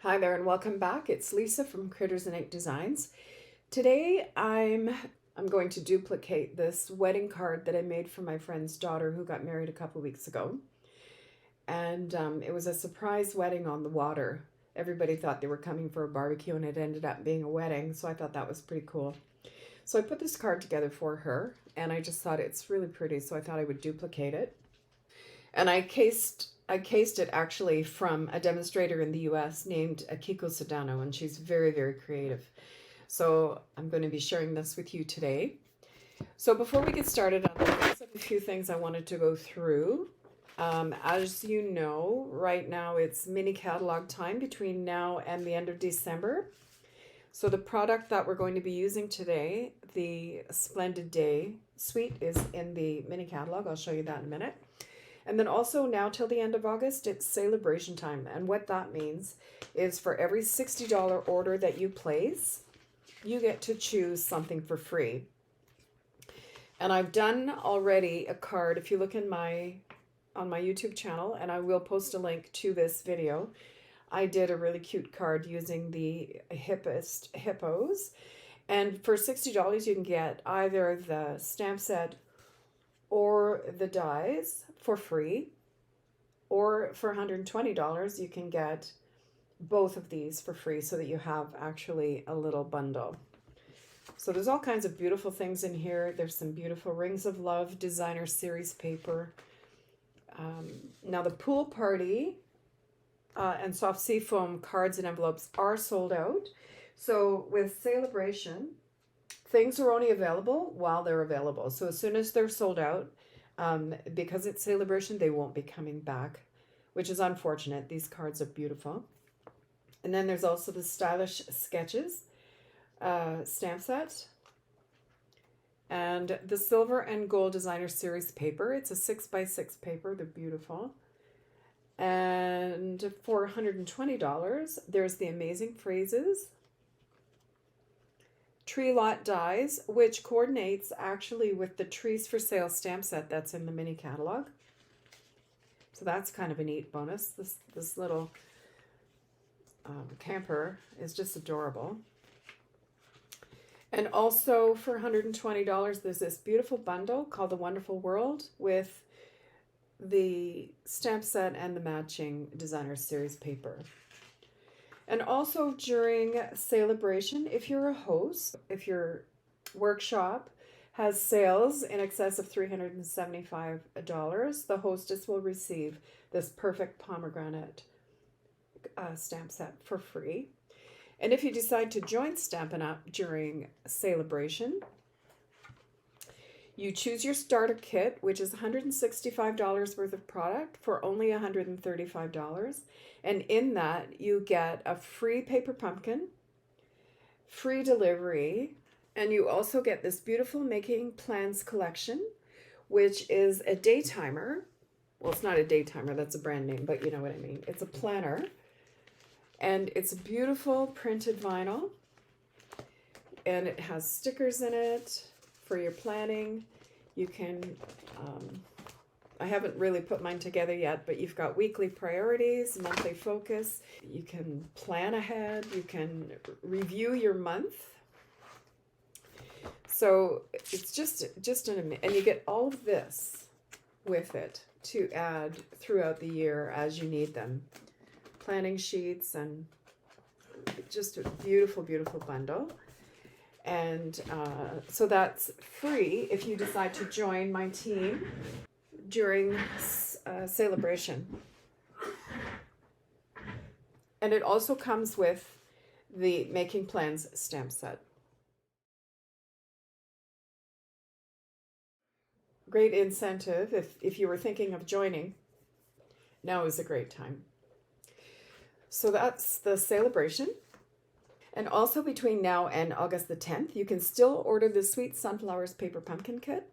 Hi there and welcome back. It's Lisa from Critters'n Ink Designs. Today I'm going to duplicate this wedding card that I made for my friend's daughter who got married a couple weeks ago. And it was a surprise wedding on the water. Everybody thought they were coming for a barbecue and it ended up being a wedding, so I thought that was pretty cool. So I put this card together for her and I just thought it's really pretty, so I thought I would duplicate it. And I cased it actually from a demonstrator in the US named Akiko Sudano, and she's very, very creative. So I'm going to be sharing this with you today. So before we get started on this, a few things I wanted to go through. As you know, right now it's mini catalog time between now and the end of December. So the product that we're going to be using today, the Splendid Day suite, is in the mini catalog. I'll show you that in a minute. And then also now till the end of August, it's SaleABration time. And what that means is for every $60 order that you place, you get to choose something for free. And I've done already a card. If you look on my YouTube channel, and I will post a link to this video, I did a really cute card using the Hippest Hippos. And for $60, you can get either the stamp set or the dies for free, or for $120 you can get both of these for free so that you have actually a little bundle. So there's all kinds of beautiful things in here. There's some beautiful Rings of Love designer series paper. Now the pool party and soft seafoam cards and envelopes are sold out. So with SaleABration, things are only available while they're available. So as soon as they're sold out, because it's SaleABration, they won't be coming back, which is unfortunate. These cards are beautiful. And then there's also the Stylish Sketches stamp set. And the Silver and Gold Designer Series paper. It's a 6x6 paper. They're beautiful. And for $120, there's the Amazing Phrases Tree Lot Dies, which coordinates actually with the Trees for Sale stamp set that's in the mini catalog. So that's kind of a neat bonus. This little camper is just adorable. And also for $120, there's this beautiful bundle called The Wonderful World with the stamp set and the matching designer series paper. And also during SaleABration, if you're a host, if your workshop has sales in excess of $375, the hostess will receive this perfect pomegranate stamp set for free. And if you decide to join Stampin' Up! During SaleABration, you choose your starter kit, which is $165 worth of product for only $135. And in that, you get a free paper pumpkin, free delivery, and you also get this beautiful Making Plans collection, which is a day timer. Well, it's not a day timer, that's a brand name, but you know what I mean. It's a planner, and it's a beautiful printed vinyl, and it has stickers in it for your planning. You can, I haven't really put mine together yet, but you've got weekly priorities, monthly focus. You can plan ahead. You can review your month. So it's just and you get all of this with it to add throughout the year as you need them. Planning sheets, and just a beautiful, beautiful bundle. And so that's free if you decide to join my team during SaleABration. And it also comes with the Making Plans stamp set. Great incentive if you were thinking of joining. Now is a great time. So that's the SaleABration. And also between now and August the 10th, you can still order the Sweet Sunflowers Paper Pumpkin Kit.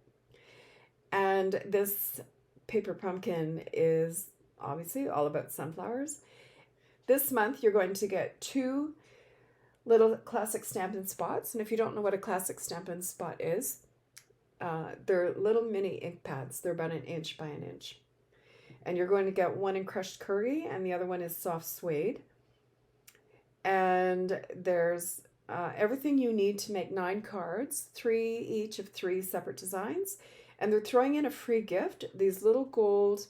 And this paper pumpkin is obviously all about sunflowers. This month, you're going to get 2 little classic Stampin' Spots. And if you don't know what a classic Stampin' Spot is, they're little mini ink pads. They're about 1 inch by 1 inch. And you're going to get one in crushed curry, and the other one is soft suede. And there's everything you need to make 9 cards, 3 each of 3 separate designs. And they're throwing in a free gift, these little gold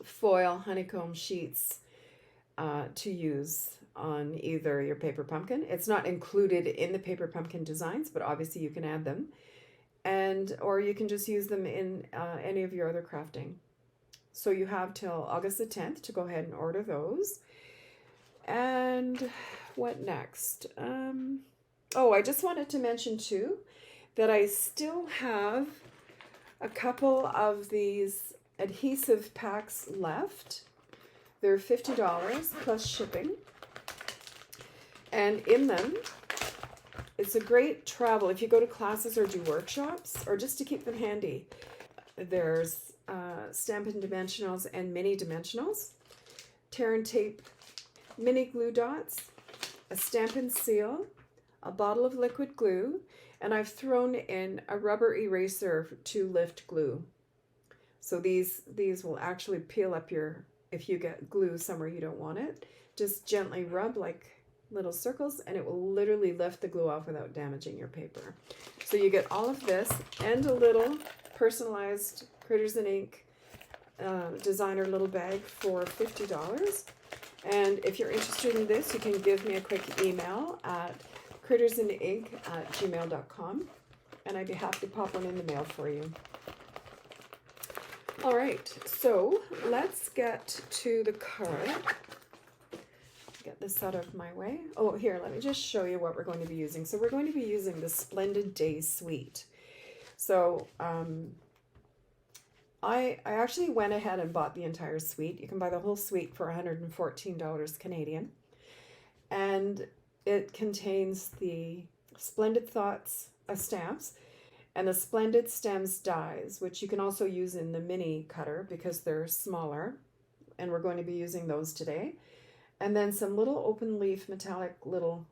foil honeycomb sheets to use on either your paper pumpkin. It's not included in the paper pumpkin designs, but obviously you can add them. And or you can just use them in any of your other crafting. So you have till August the 10th to go ahead and order those. And what next? Oh, I just wanted to mention too that I still have a couple of these adhesive packs left. They're $50 plus shipping. And in them, it's a great travel if you go to classes or do workshops or just to keep them handy. There's Stampin' Dimensionals and Mini Dimensionals, tear and tape mini glue dots, a Stampin' Seal, a bottle of liquid glue, and I've thrown in a rubber eraser to lift glue. So these will actually peel up if you get glue somewhere you don't want it, just gently rub like little circles and it will literally lift the glue off without damaging your paper. So you get all of this and a little personalized Critters'n Ink designer little bag for $50. And if you're interested in this, you can give me a quick email at crittersandink@gmail.com and I'd be happy to pop one in the mail for you. All right, so let's get to the card. Get this out of my way. Oh, here, let me just show you what we're going to be using. So we're going to be using the Splendid Day Suite. So I actually went ahead and bought the entire suite. You can buy the whole suite for $114 Canadian. And it contains the Splendid Thoughts stamps and the Splendid Stems dies, which you can also use in the mini cutter because they're smaller. And we're going to be using those today. And then some little open leaf metallic little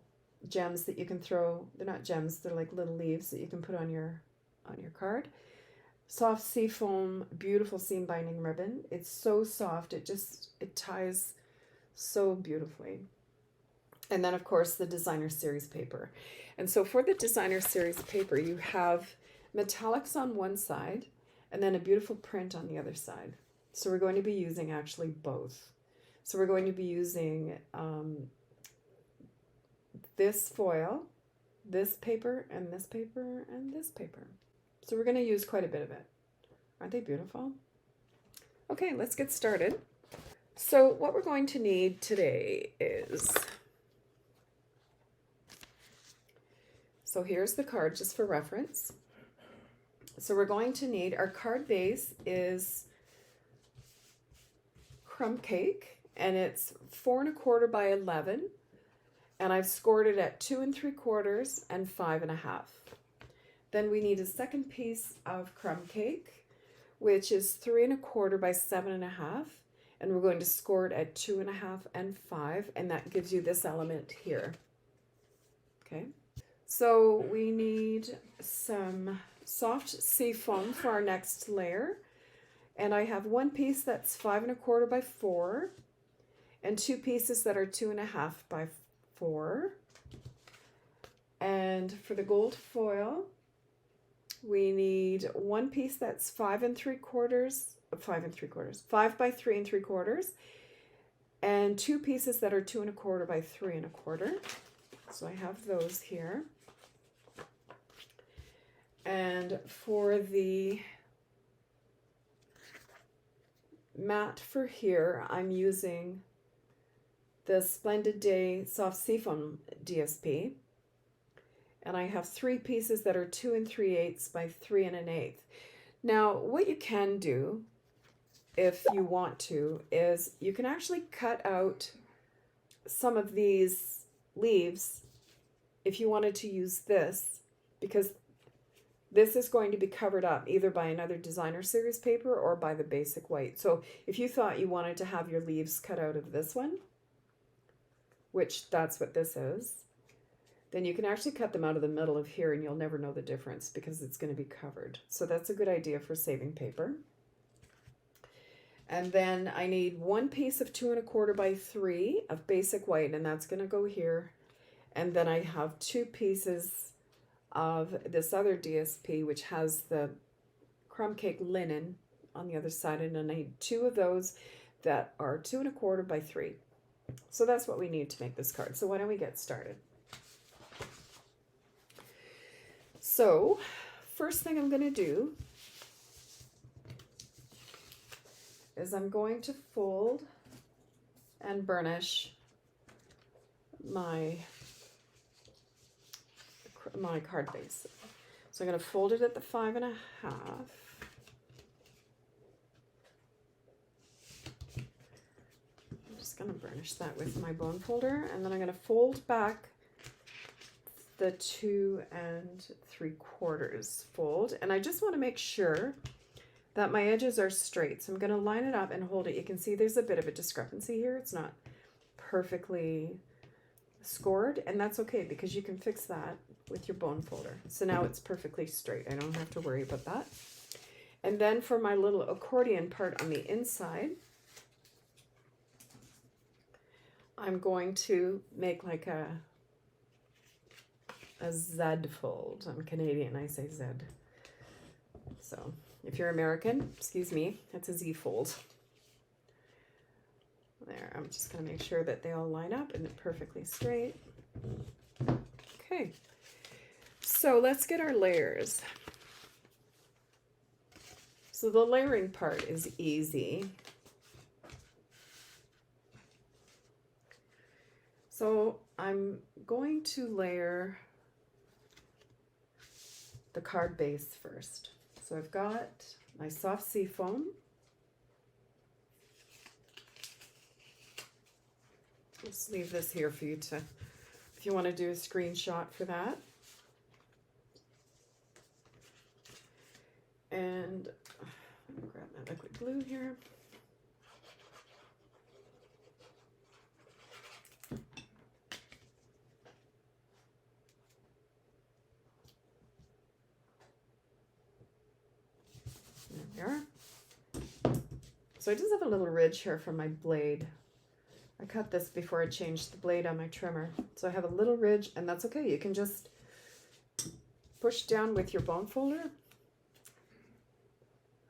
gems that you can throw. They're not gems, they're like little leaves that you can put on your card. Soft seafoam, beautiful seam binding ribbon. It's so soft, it ties so beautifully. And then of course the designer series paper. And so for the designer series paper, you have metallics on one side and then a beautiful print on the other side. So we're going to be using actually both. So we're going to be using this foil, this paper, and this paper, and this paper. So we're going to use quite a bit of it. Aren't they beautiful? Okay, let's get started. So what we're going to need today is, so here's the card just for reference. So we're going to need, our card base is Crumb cake. And it's 4 1/4 by 11, and I've scored it at 2 3/4 and 5 1/2. Then we need a second piece of crumb cake, which is 3 1/4 by 7 1/2, and we're going to score it at 2 1/2 and 5, and that gives you this element here. Okay, so we need some soft seafoam for our next layer, and I have one piece that's 5 1/4 by 4. And 2 pieces that are 2 1/2 by 4. And for the gold foil, we need one piece that's 5 3/4, 5 by 3 3/4, and 2 pieces that are 2 1/4 by 3 1/4. So I have those here. And for the mat for here, I'm using the Splendid Day Soft Seafoam DSP. And I have 3 pieces that are 2 3/8 by 3 1/8. Now, what you can do, if you want to, is you can actually cut out some of these leaves if you wanted to use this, because this is going to be covered up either by another designer series paper or by the basic white. So if you thought you wanted to have your leaves cut out of this one, which that's what this is, then you can actually cut them out of the middle of here and you'll never know the difference because it's going to be covered. So that's a good idea for saving paper. And then I need one piece of 2 1/4 by 3 of basic white, and that's going to go here. And then I have 2 pieces of this other DSP, which has the crumb cake linen on the other side, and then I need 2 of those that are 2 1/4 by 3. So that's what we need to make this card. So why don't we get started? So first thing I'm going to do is I'm going to fold and burnish my card base. So I'm going to fold it at the 5 1/2. I'm just going to burnish that with my bone folder, and then I'm going to fold back the 2 3/4 fold, and I just want to make sure that my edges are straight. So I'm going to line it up and hold it. You can see there's a bit of a discrepancy here. It's not perfectly scored, and that's okay because you can fix that with your bone folder. So now it's perfectly straight. I don't have to worry about that. And then for my little accordion part on the inside, I'm going to make like a Z fold. I'm Canadian, I say Z. So if you're American, excuse me, that's a Z fold. There, I'm just going to make sure that they all line up and they're perfectly straight. Okay, so let's get our layers. So the layering part is easy. So I'm going to layer the card base first. So I've got my soft sea foam. Just leave this here for you to, if you want to do a screenshot for that. And I'm gonna grab my liquid glue here. There we are. So I just have a little ridge here from my blade. I cut this before I changed the blade on my trimmer. So I have a little ridge, and that's okay. You can just push down with your bone folder.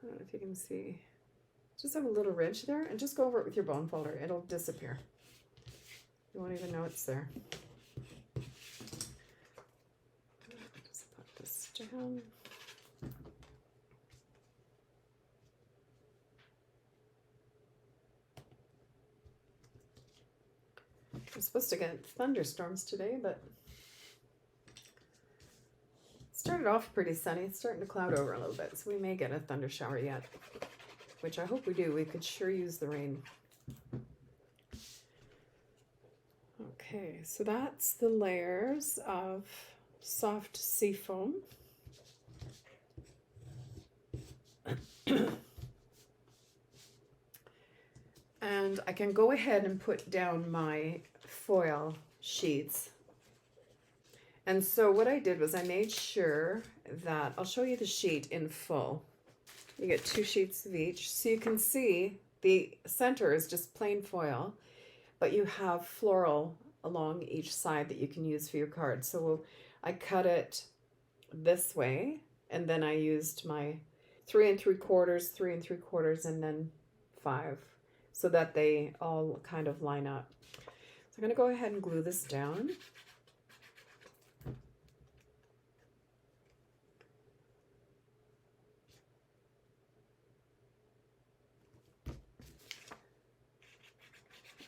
I don't know if you can see. Just have a little ridge there, and just go over it with your bone folder. It'll disappear. You won't even know it's there. Just put this down. We're supposed to get thunderstorms today, but it started off pretty sunny. It's starting to cloud over a little bit, so we may get a thunder shower yet, which I hope we do. We could sure use the rain. Okay, so that's the layers of soft sea foam. And I can go ahead and put down my foil sheets. And so what I did was I made sure that, I'll show you the sheet in full. You get 2 sheets of each. So you can see the center is just plain foil, but you have floral along each side that you can use for your card. So I cut it this way, and then I used my 3 3/4, 3 3/4, and then 5, so that they all kind of line up. So I'm going to go ahead and glue this down.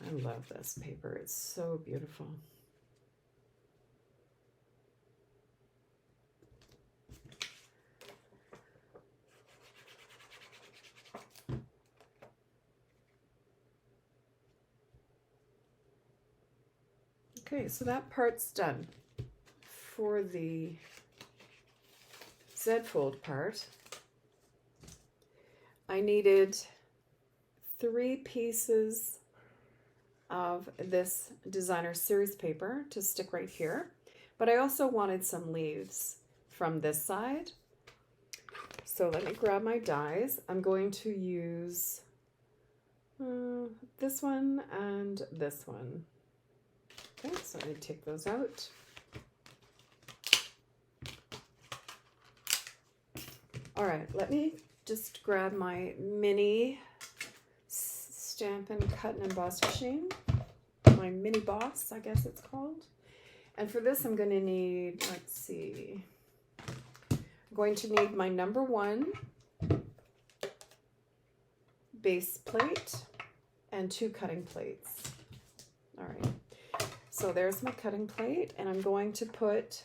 I love this paper. It's so beautiful. Okay, so that part's done. For the Z fold part, I needed 3 pieces of this designer series paper to stick right here, but I also wanted some leaves from this side. So let me grab my dies. I'm going to use This one and this one. Okay, so I take those out. All right, let me just grab my mini Stampin' Cut and Emboss machine. My mini boss, I guess it's called. And for this, I'm going to need, let's see, I'm going to need my number 1 base plate and 2 cutting plates. All right, so there's my cutting plate, and I'm going to put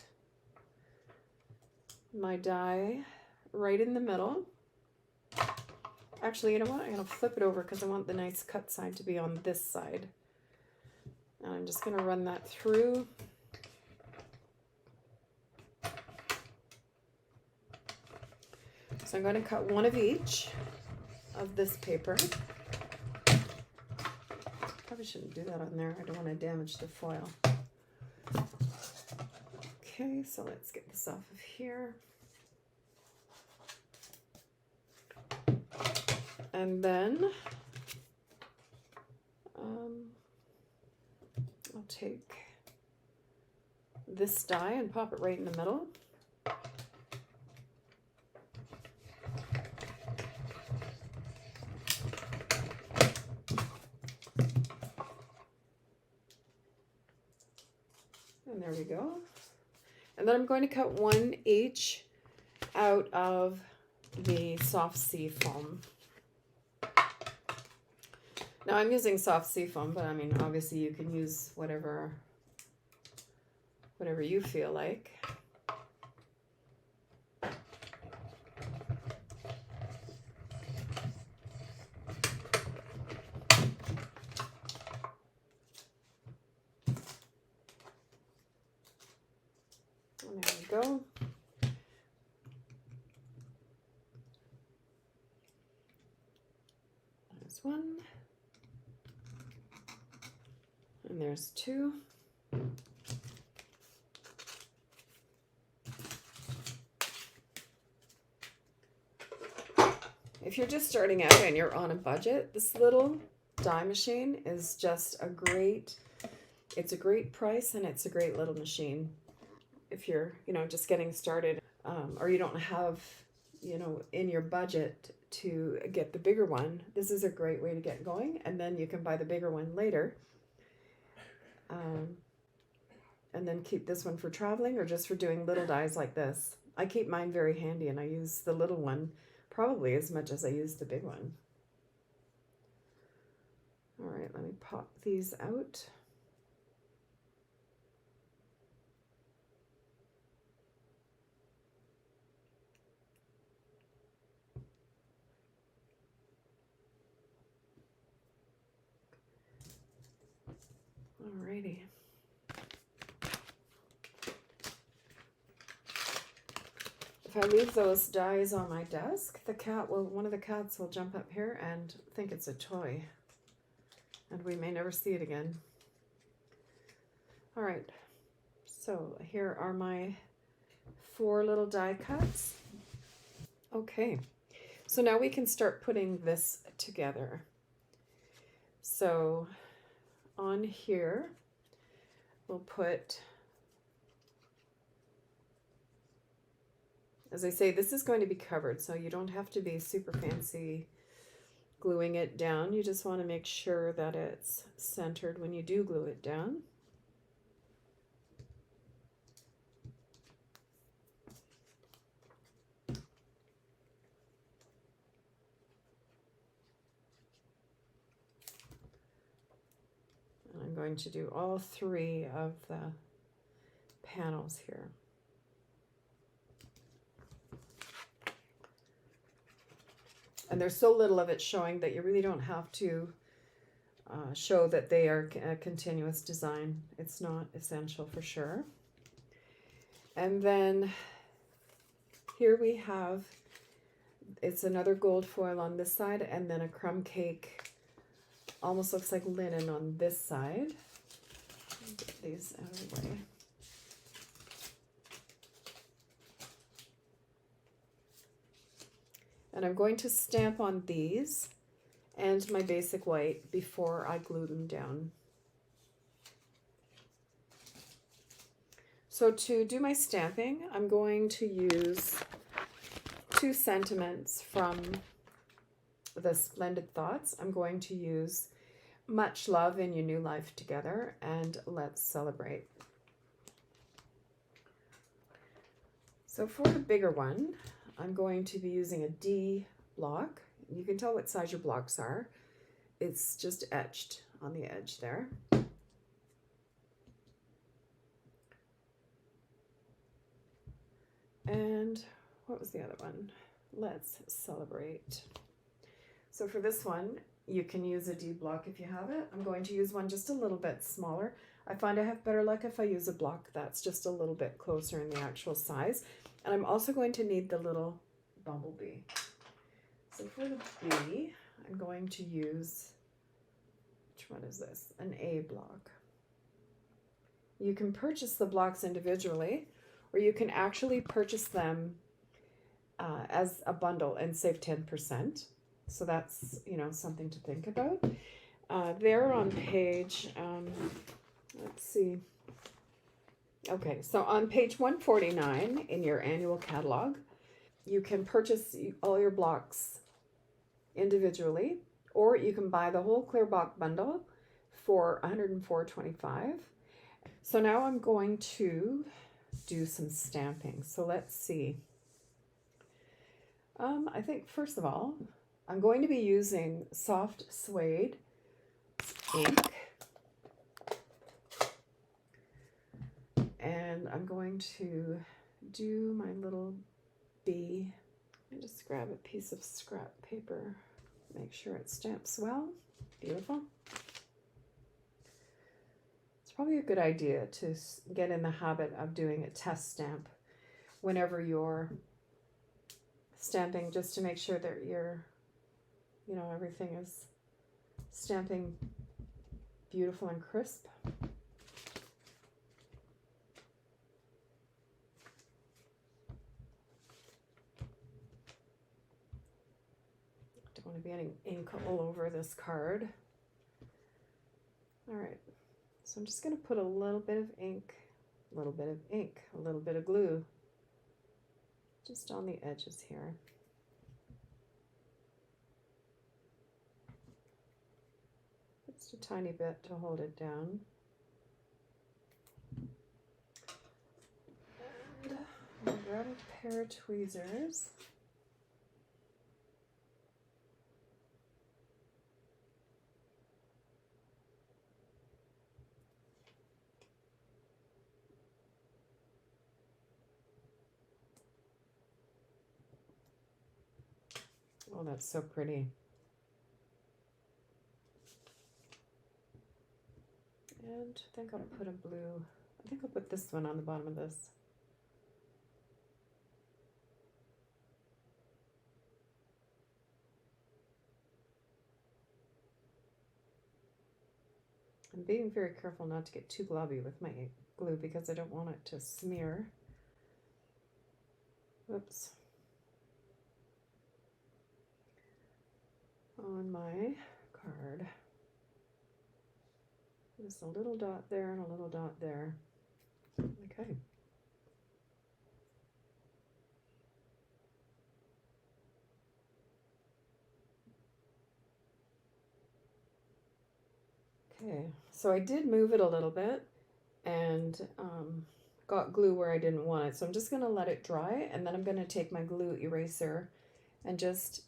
my die right in the middle. Actually, you know what? I'm going to flip it over because I want the nice cut side to be on this side. And I'm just going to run that through. So I'm going to cut one of each of this paper. Probably shouldn't do that on there. I don't want to damage the foil. Okay, so let's get this off of here. And then I'll take this die and pop it right in the middle. And there we go. And then I'm going to cut one each out of the soft sea foam. Now I'm using soft sea foam, but I mean, obviously you can use whatever you feel like. And there we go. There's one. And there's 2. If you're just starting out and you're on a budget, this little die machine is just it's a great price, and it's a great little machine. If you're, just getting started, or you don't have, in your budget to get the bigger one, this is a great way to get going, and then you can buy the bigger one later. And then keep this one for traveling or just for doing little dies like this. I keep mine very handy, and I use the little one probably as much as I use the big one. All right, let me pop these out. Alrighty. If I leave those dies on my desk, one of the cats will jump up here and think it's a toy, and we may never see it again. All right, so here are my 4 little die cuts. Okay, so now we can start putting this together. So on here, we'll put, as I say, this is going to be covered, so you don't have to be super fancy gluing it down. You just want to make sure that it's centered when you do glue it down. And I'm going to do all 3 of the panels here. And there's so little of it showing that you really don't have to show that they are a continuous design. It's not essential for sure. And then here we have, it's another gold foil on this side, and then a crumb cake, almost looks like linen on this side. Get these out of the way. And I'm going to stamp on these, and my basic white before I glue them down. So to do my stamping, I'm going to use 2 sentiments from the Splendid Thoughts. I'm going to use Much Love in Your New Life Together and Let's Celebrate. So for the bigger one, I'm going to be using a D block. You can tell what size your blocks are. It's just etched on the edge there. And what was the other one? Let's Celebrate. So for this one, you can use a D block if you have it. I'm going to use one just a little bit smaller. I find I have better luck if I use a block that's just a little bit closer in the actual size. And I'm also going to need the little bumblebee. So for the B, I'm going to use, which one is this? An A block. You can purchase the blocks individually, or you can actually purchase them as a bundle and save 10%. So that's, you know, something to think about. They're on page, let's see. Okay, so on page 149 in your annual catalog, you can purchase all your blocks individually, or you can buy the whole clear block bundle for $104.25. So now I'm going to do some stamping. So let's see. I think first of all, I'm going to be using soft suede ink. And I'm going to do my little bee. I just grab a piece of scrap paper, make sure it stamps well. Beautiful. It's probably a good idea to get in the habit of doing a test stamp whenever you're stamping, just to make sure that you're, you know, everything is stamping beautiful and crisp. Don't want to be any ink all over this card. All right, so I'm just going to put a little bit of ink, a little bit of ink, a little bit of glue just on the edges here. Just a tiny bit to hold it down. And I'll grab a pair of tweezers. Oh, that's so pretty. And I think I'll put a blue, I think I'll put this one on the bottom of this. I'm being very careful not to get too globby with my glue because I don't want it to smear. Oops. On my card. Just a little dot there and a little dot there. Okay. Okay, so I did move it a little bit and got glue where I didn't want it. So I'm just going to let it dry, and then I'm going to take my glue eraser and just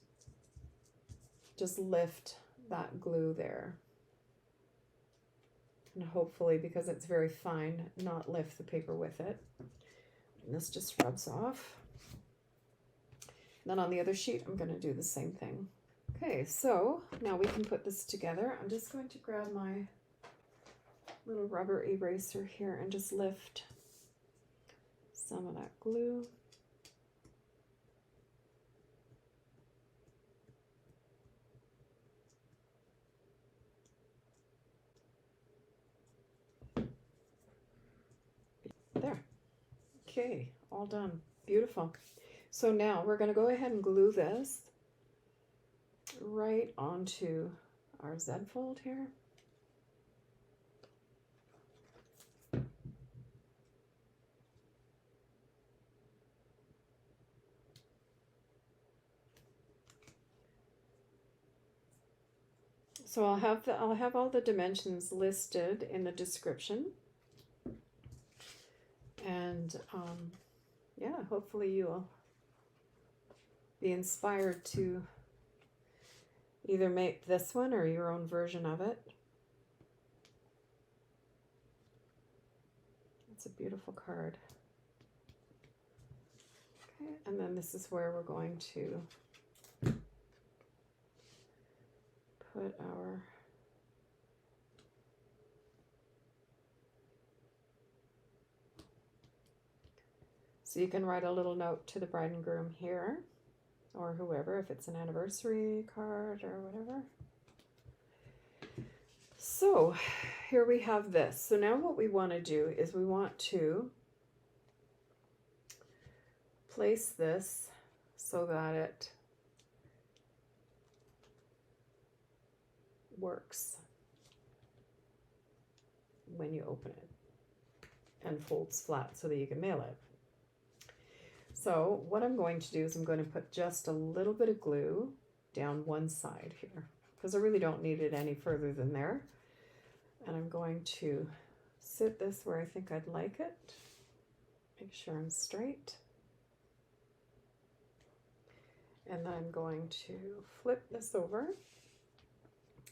lift that glue there. And hopefully, because it's very fine, not lift the paper with it. And this just rubs off. Then on the other sheet, I'm going to do the same thing. Okay, so now we can put this together. I'm just going to grab my little rubber eraser here and just lift some of that glue. There. Okay, all done. Beautiful. So now we're going to go ahead and glue this right onto our Z fold here. So I'll have all the dimensions listed in the description, and yeah, hopefully you'll be inspired to either make this one or your own version of it. It's a beautiful card. Okay, and then this is where we're going to put our so you can write a little note to the bride and groom here, or whoever, if it's an anniversary card or whatever. So here we have this. So now what we want to do is we want to place this so that it works when you open it and folds flat so that you can mail it. So what I'm going to do is I'm going to put just a little bit of glue down one side here because I really don't need it any further than there. And I'm going to sit this where I think I'd like it. Make sure I'm straight. And then I'm going to flip this over.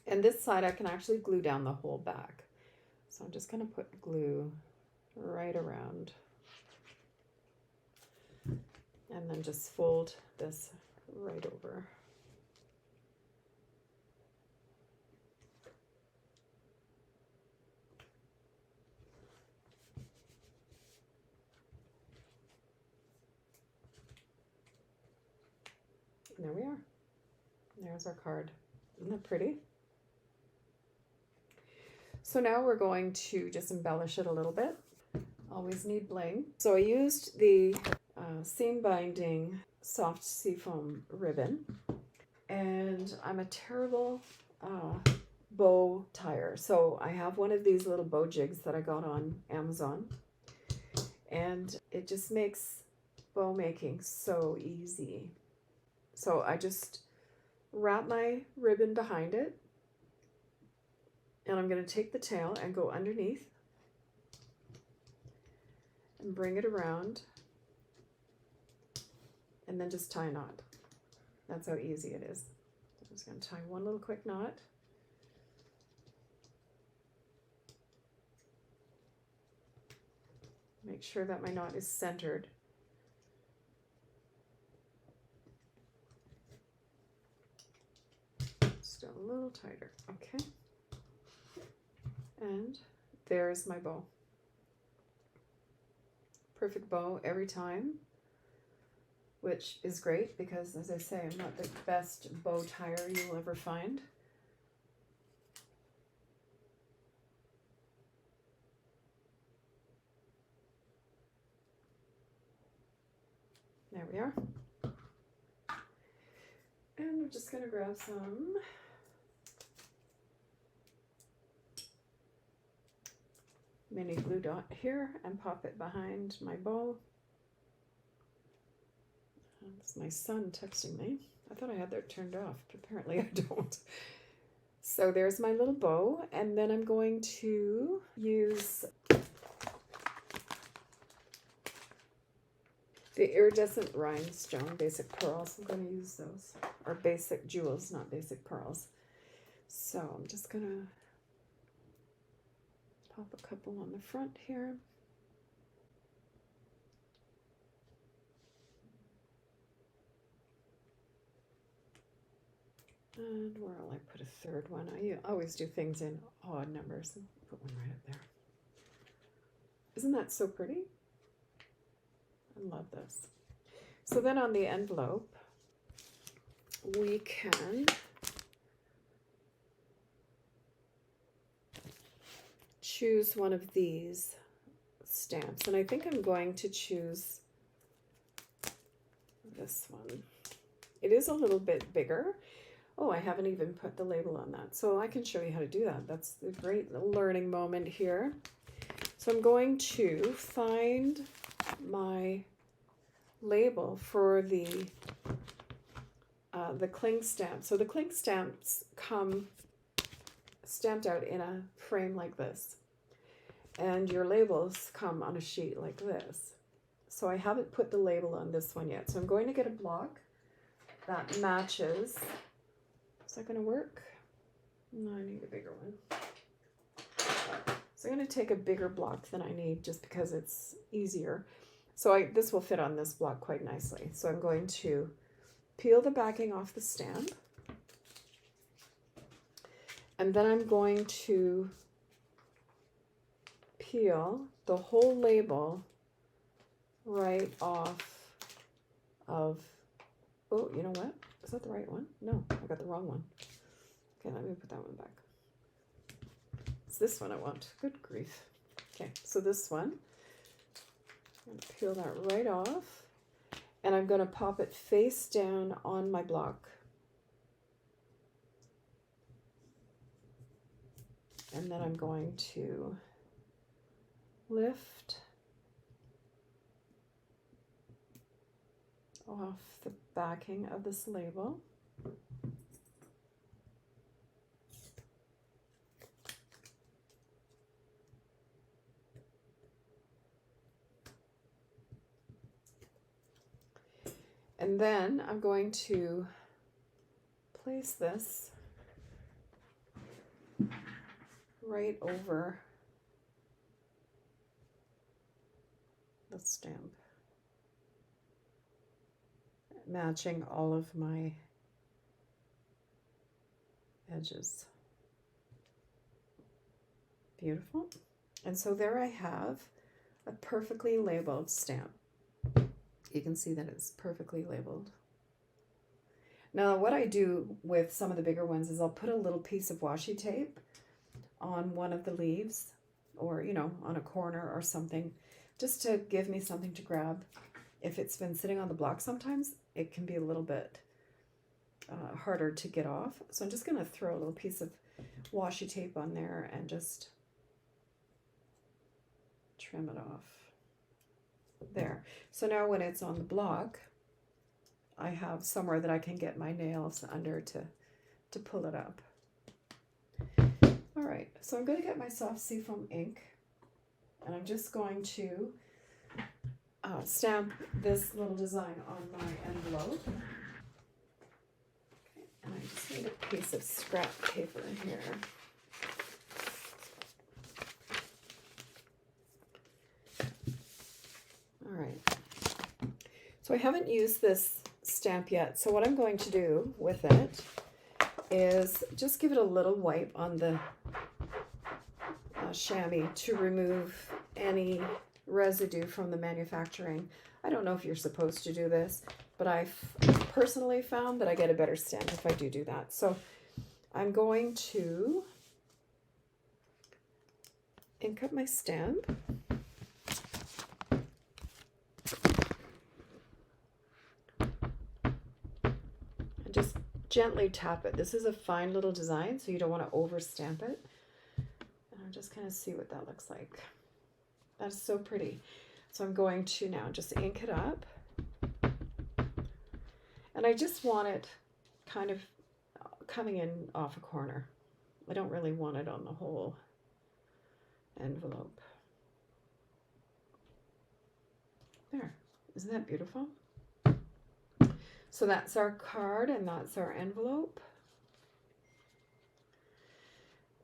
And this side I can actually glue down the whole back. So I'm just going to put glue right around. And then just fold this right over. And there we are. There's our card. Isn't that pretty? So now we're going to just embellish it a little bit. Always need bling. So I used the seam binding soft seafoam ribbon, and I'm a terrible bow tire. So I have one of these little bow jigs that I got on Amazon, and it just makes bow making so easy. So I just wrap my ribbon behind it, and I'm going to take the tail and go underneath and bring it around, and then just tie a knot. That's how easy it is. I'm just going to tie one little quick knot. Make sure that my knot is centered. Still a little tighter. Okay. And there's my bow. Perfect bow every time, which is great because, as I say, I'm not the best bow tire you'll ever find. There we are. And we're just going to grab some mini glue dot here and pop it behind my bow. That's my son texting me. I thought I had that turned off, but apparently I don't. So there's my little bow, and then I'm going to use the iridescent rhinestone basic pearls. I'm going to use those, or basic jewels, not basic pearls. So I'm just going to pop a couple on the front here. And where will I put a third one? I always do things in odd numbers. Put one right up there. Isn't that so pretty? I love this. So then on the envelope, we can choose one of these stamps. And I think I'm going to choose this one. It is a little bit bigger, Oh, I haven't even put the label on that. So I can show you how to do that. That's a great learning moment here. So I'm going to find my label for the cling stamp. So the cling stamps come stamped out in a frame like this, and your labels come on a sheet like this. So I haven't put the label on this one yet. So I'm going to get a block that matches. Is that going to work? No, I need a bigger one. So I'm going to take a bigger block than I need just because it's easier. So this will fit on this block quite nicely. So I'm going to peel the backing off the stamp. And then I'm going to peel the whole label right off of, oh, you know what? Is that the right one? No, I got the wrong one. Okay, let me put that one back. It's this one I want. Good grief. Okay, so this one, I'm going to peel that right off, and I'm going to pop it face down on my block. And then I'm going to lift off the backing of this label. And then I'm going to place this right over the stamp, matching all of my edges. Beautiful. And so there I have a perfectly labeled stamp. You can see that it's perfectly labeled. Now what I do with some of the bigger ones is I'll put a little piece of washi tape on one of the leaves, or on a corner or something, just to give me something to grab. If it's been sitting on the block, sometimes it can be a little bit harder to get off. So I'm just going to throw a little piece of washi tape on there and just trim it off. There. So now when it's on the block, I have somewhere that I can get my nails under to pull it up. All right, so I'm going to get my soft seafoam ink, and I'm just going to stamp this little design on my envelope. Okay, and I just need a piece of scrap paper here. All right, so I haven't used this stamp yet, so what I'm going to do with it is just give it a little wipe on the chamois to remove any residue from the manufacturing. I don't know if you're supposed to do this, but I've personally found that I get a better stamp if I do that. So I'm going to ink up my stamp. And just gently tap it. This is a fine little design, so you don't want to over stamp it. And I'll just kind of see what that looks like. That's so pretty. So I'm going to now just ink it up. And I just want it kind of coming in off a corner. I don't really want it on the whole envelope. There. Isn't that beautiful? So that's our card and that's our envelope.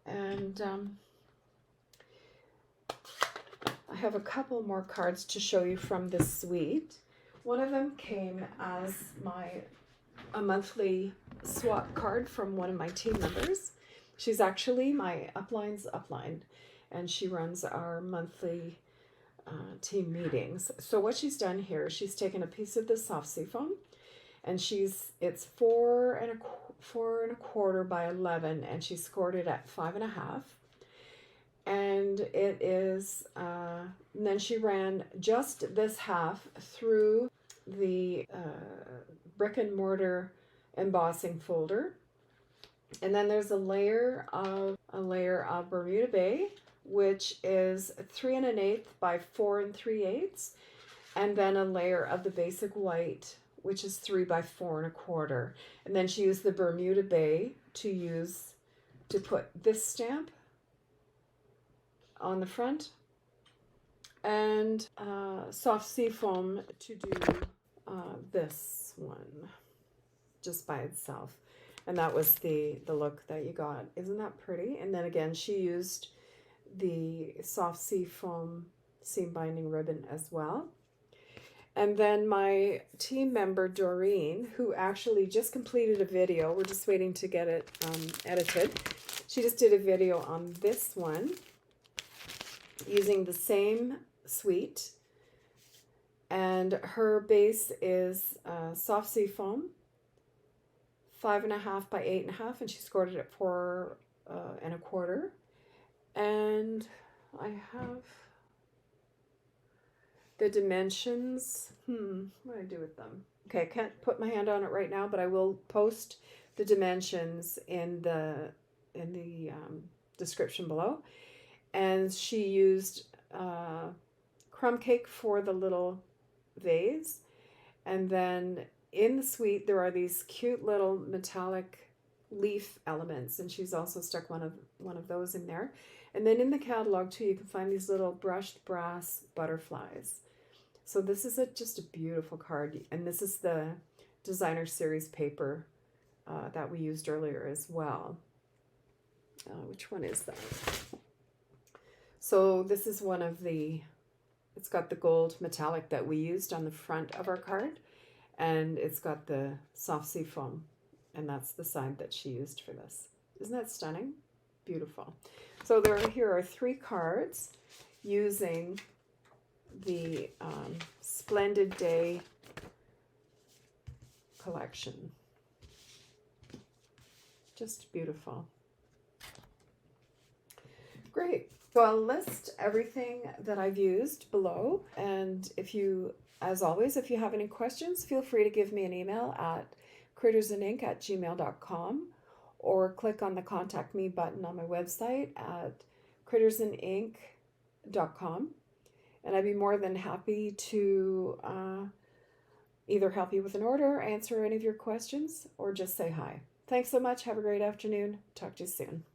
And I have a couple more cards to show you from this suite. One of them came as a monthly swap card from one of my team members. She's actually my upline's upline, and she runs our monthly team meetings. So what she's done here, she's taken a piece of the soft seafoam, and it's 4¼ by 11, and she scored it at 5½. And it is, and then she ran just this half through the brick and mortar embossing folder, And then there's a layer of Bermuda Bay, which is 3 1/8 by 4 3/8, and then a layer of the basic white, which is 3 by 4 1/4. And then she used the Bermuda Bay to put this stamp on the front, and soft sea foam to do this one just by itself. And that was the look that you got. Isn't that pretty? And then again, she used the soft sea foam seam binding ribbon as well. And then my team member, Doreen, who actually just completed a video, we're just waiting to get it edited. She just did a video on this one using the same suite. And her base is soft sea foam, 5 1/2 by 8 1/2, and she scored it at 4 1/4. And I have the dimensions. What do I do with them? Okay, I can't put my hand on it right now, but I will post the dimensions in the description below. And she used crumb cake for the little vase, and then in the suite there are these cute little metallic leaf elements, and she's also stuck one of those in there. And then in the catalog too, you can find these little brushed brass butterflies. So this is just a beautiful card, and this is the designer series paper that we used earlier as well. Which one is that? So this is one of the, it's got the gold metallic that we used on the front of our card, and it's got the soft sea foam, and that's the side that she used for this. Isn't that stunning? Beautiful. So here are 3 cards using the Splendid Day collection. Just beautiful. Great. So I'll list everything that I've used below, and as always, if you have any questions, feel free to give me an email at critters'nink@gmail.com, or click on the contact me button on my website at critters'nink.com, and I'd be more than happy to either help you with an order, answer any of your questions, or just say hi. Thanks so much. Have a great afternoon. Talk to you soon.